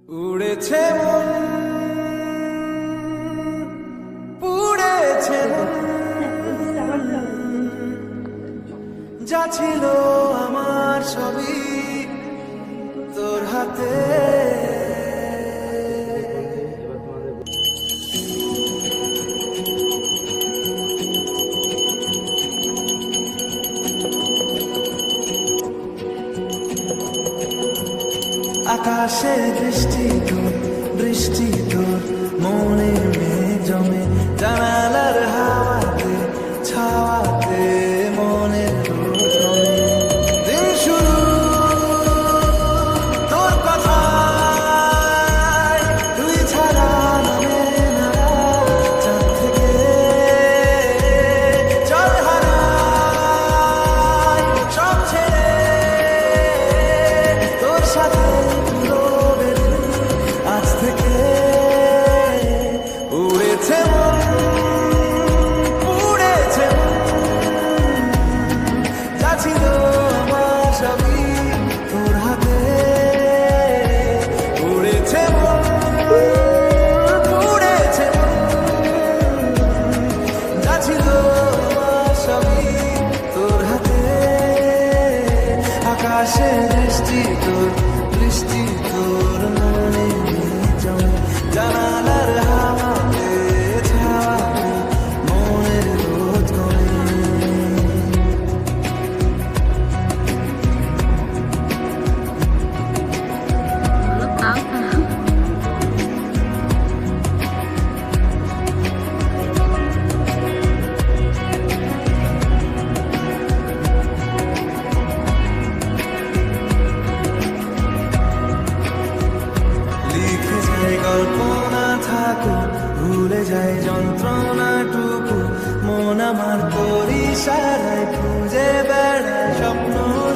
উড়েছে মন, পুড়েছে মন, যা ছিল আমার সবই তোর হাতে। আকাশে বৃষ্টি তোর, বৃষ্টি তোর মনে মেঘ জমে, জানালার হাওয়াতে ছাওয়াতে মনের রোদ কমে। দিন শুরু তোর কথায়, তুই ছাড়া নামে না চাঁদ থেকে জল হারাই সব ছেড়ে তোর সাথে আজ থেকে। উড়েছে মন, পুড়েছে মন, যা ছিল আমার সবই তোর হাতে। উড়েছে মন, পুড়েছে মন, যা ছিল আমার সবই তোর হাতে। আকাশে বৃষ্টি তোর, বৃষ্টি তোর মনে জমে, জানালার হাওয়াতে ছাওয়াতে মনের রোদ কমে। লিখে যায় কল্পনা থাকো, ভুলে যায় যন্ত্রণাটুকু, মন আমার তোর ইশারায় খুঁজে বেড়ায় স্বপ্ন,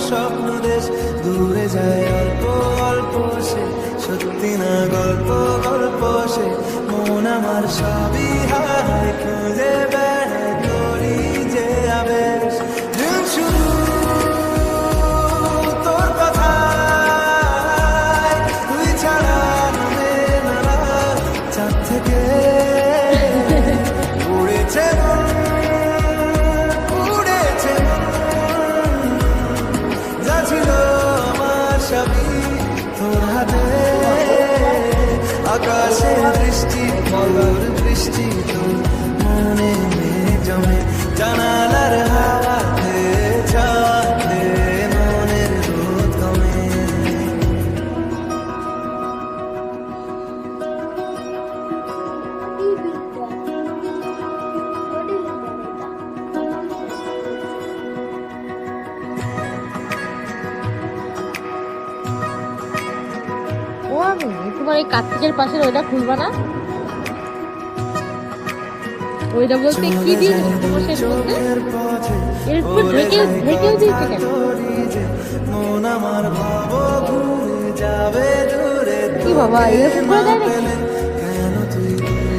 স্বপ্ন দেশ। দূরে যায় অল্প অল্প সে, সত্যি না গল্প, গল্প সে। মন আমার সবই হারায় খুঁজে বেড়ায় তোরই যে আবেশ। দিন শুরু তোর কথায়, তুই ছাড়া নামে না চাঁদ থেকে। উড়েছে মন, উড়েছে মন, যা ছিল আমার সবই তোর হাতে। আকাশে বৃষ্টি তোর, বৃষ্টি তোর মনে মেঘ জমে, জানালার হাওয়াতে ছাওয়াতে মনের রোদ কমে। ও আমি তোমার এই কার্তিকের পাশের ওইটা খুলবা না? ওইটা বলতে কি দিয়েছে তোমার সেই মধ্যে? এরপর ঢেকেও দিয়েছে কেন? মন আমার ভাবো ঘুরে যাবে দূরে, কি বাবা এরকম করে দেয় নাকি? কেন তুই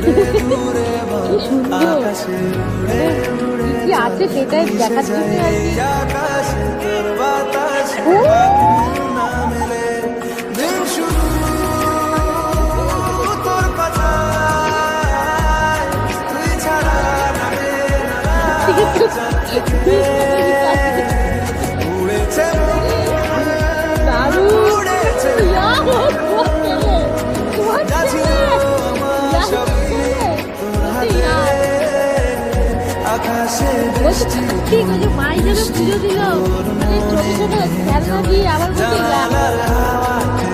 দূরে দূরে বল, আকাশে উড়ে উড়ে কি আছে সেটাই দেখার জন্য আর কি। আকাশে তোর বাতাসে ও! না মেলে। দিন শুরু তোর কথায়, তুই ছাড়া নামে না চাঁদ থেকে। উড়েছে মন, দারুণ! উড়েছে মন, যা ছিল আমার সবই তোর হাতে। আকাশে বৃষ্টি ঠিক আছে, মাই যেন পুজো দিল মানে ছোট ছোট খেলনা দিয়ে আবার বলতে জানালার হাওয়াতে